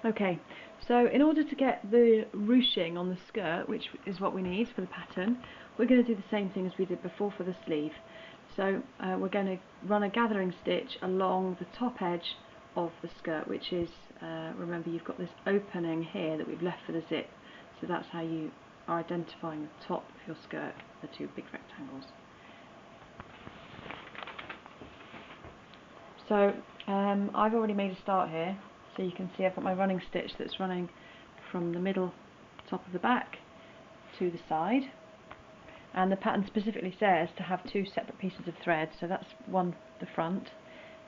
Okay, so in order to get the ruching on the skirt, which is what we need for the pattern, we're going to do the same thing as we did before for the sleeve. So we're going to run a gathering stitch along the top edge of the skirt, which is, remember, you've got this opening here that we've left for the zip, so that's how you are identifying the top of your skirt, the two big rectangles. So I've already made a start here, so you can see I've got my running stitch that's running from the middle top of the back to the side, and the pattern specifically says to have two separate pieces of thread, so that's one the front,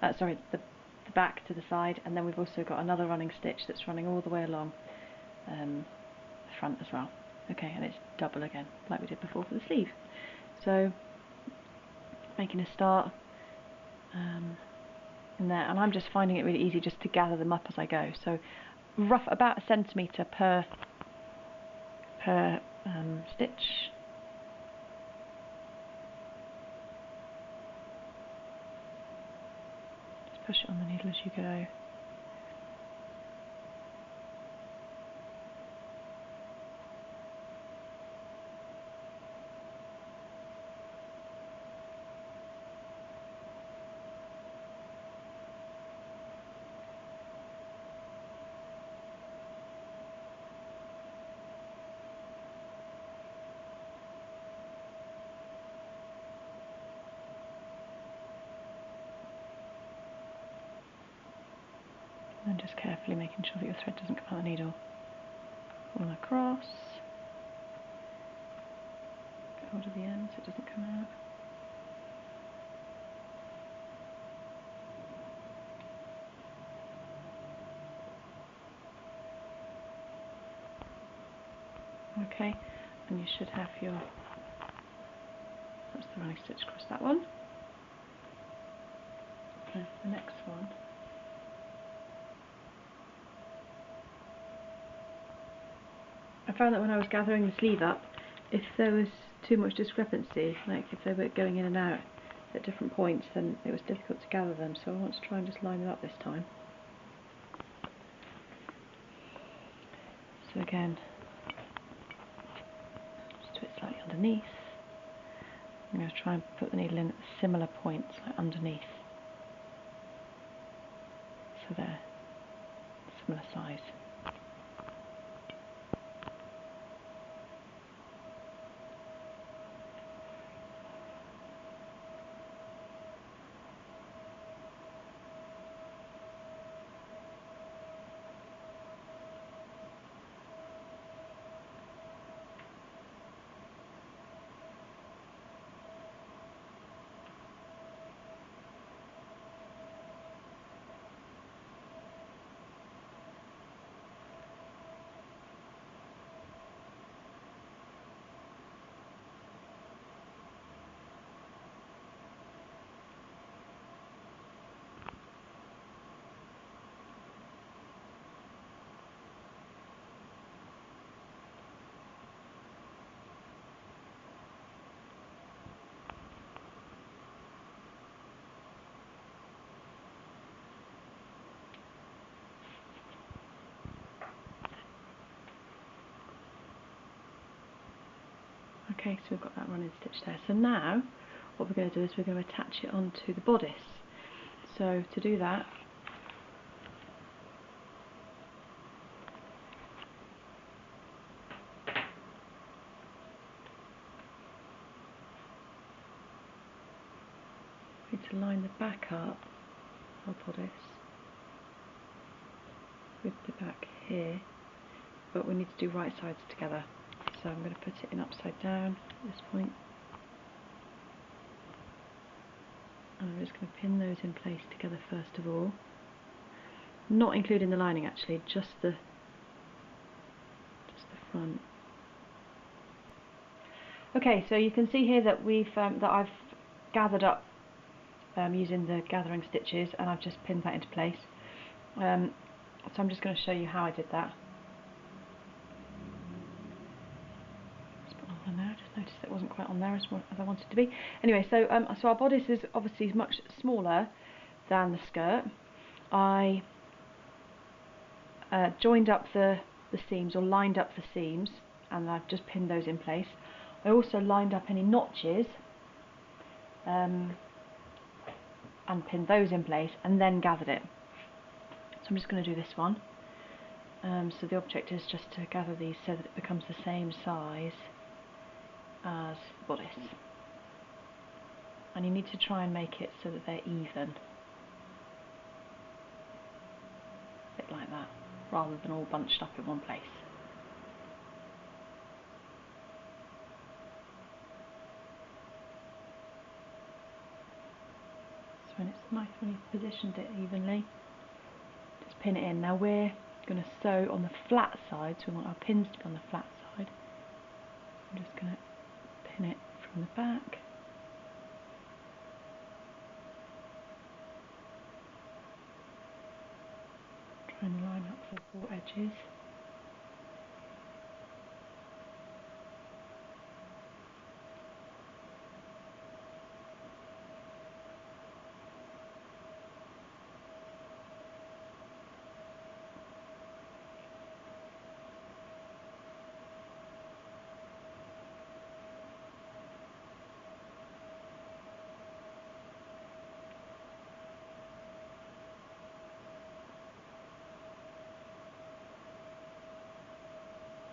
the back to the side, and then we've also got another running stitch that's running all the way along the front as well. Okay, and it's double again like we did before for the sleeve. So making a start in there, and I'm just finding it really easy just to gather them up as I go, so rough about 1 centimetre per stitch. Just push it on the needle as you go. And just carefully making sure that your thread doesn't come out the needle. Pull across. Get hold of the end so it doesn't come out. Okay, and you should have your, that's the running stitch across that one. And the next one. I found that when I was gathering the sleeve up, if there was too much discrepancy, like if they were going in and out at different points, then it was difficult to gather them, so I want to try and just line it up this time. So again, just do it slightly underneath. I'm going to try and put the needle in at similar points, like underneath. So they're similar size. Okay, so we've got that running stitch there. So now what we're going to do is we're going to attach it onto the bodice. So to do that, we need to line the back up of our bodice with the back here, but we need to do right sides together. So I'm going to put it in upside down at this point, and I'm just going to pin those in place together first of all, not including the lining actually, just the front. Okay, so you can see here that I've gathered up using the gathering stitches, and I've just pinned that into place. So I'm just going to show you how I did that. I just noticed it wasn't quite on there as I wanted it to be. Anyway, so our bodice is obviously much smaller than the skirt. I joined up the seams, or lined up the seams, and I've just pinned those in place. I also lined up any notches and pinned those in place, and then gathered it. So I'm just going to do this one. So the object is just to gather these so that it becomes the same size as the bodice. And you need to try and make it so that they're even. A bit like that, rather than all bunched up in one place. So when it's nice when you've positioned it evenly, just pin it in. Now we're going to sew on the flat side, so we want our pins to be on the flat side. I'm just going to pin it from the back. Try and line up the four edges.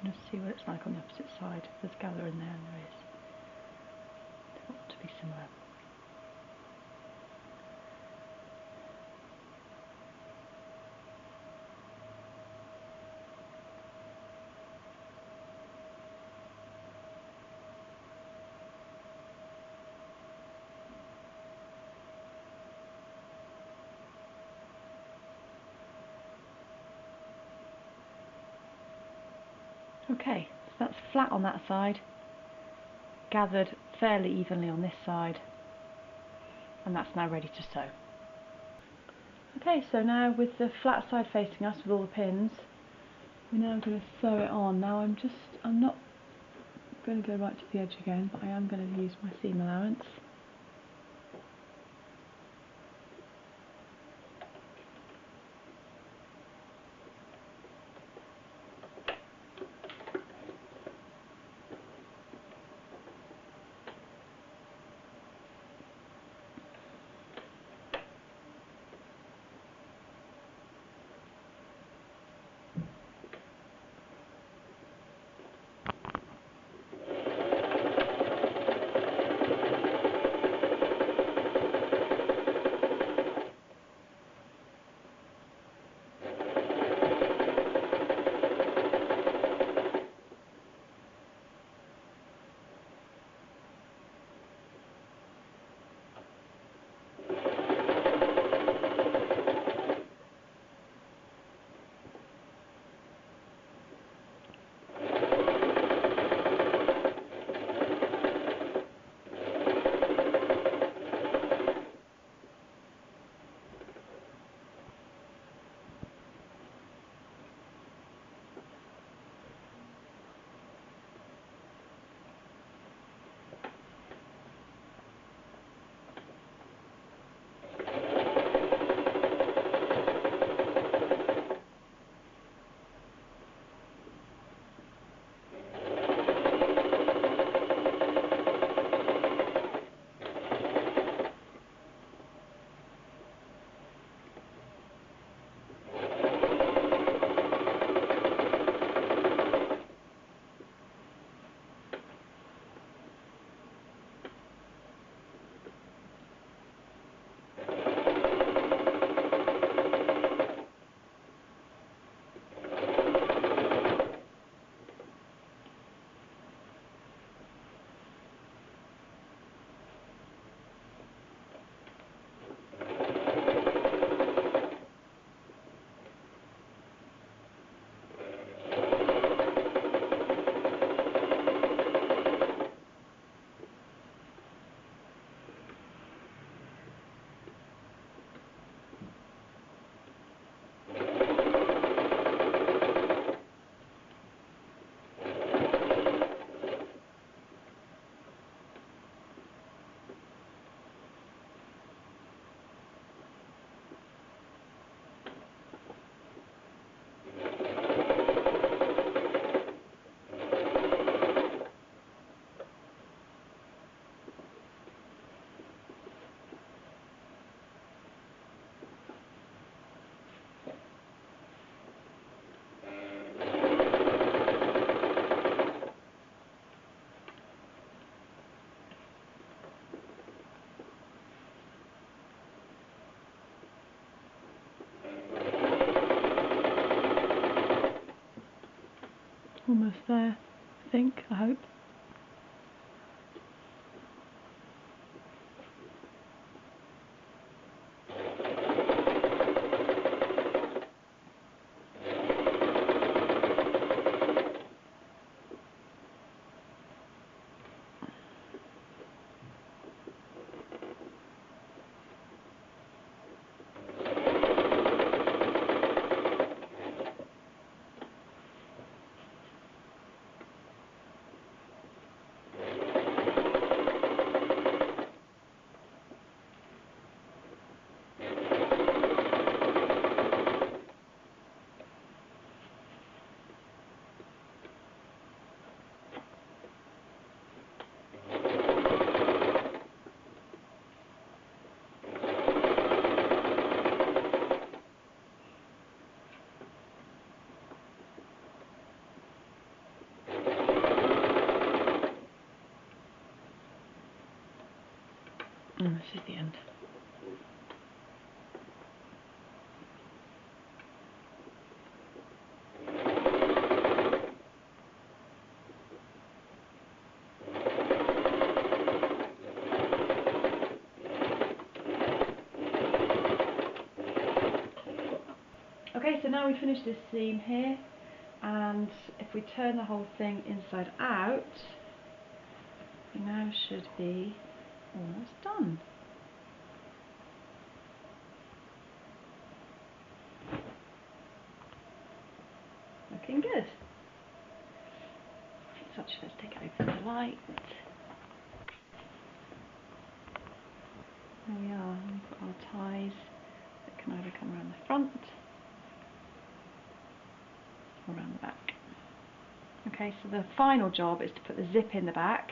Just see what it's like on the opposite side. There's gather in there, and there is. They want to be similar. Okay, so that's flat on that side, gathered fairly evenly on this side, and that's now ready to sew. Okay, so now with the flat side facing us with all the pins, we're now going to sew it on. Now I'm not going to go right to the edge again, but I am going to use my seam allowance. Almost there, I think, I hope. And this is the end. Okay, so now we've finished this seam here, and if we turn the whole thing inside out, we now should be almost done. Looking good. So actually, let's take it over to the light. There we are, we've got our ties that can either come around the front or around the back. Okay, so the final job is to put the zip in the back,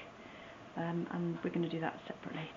and we're going to do that separately.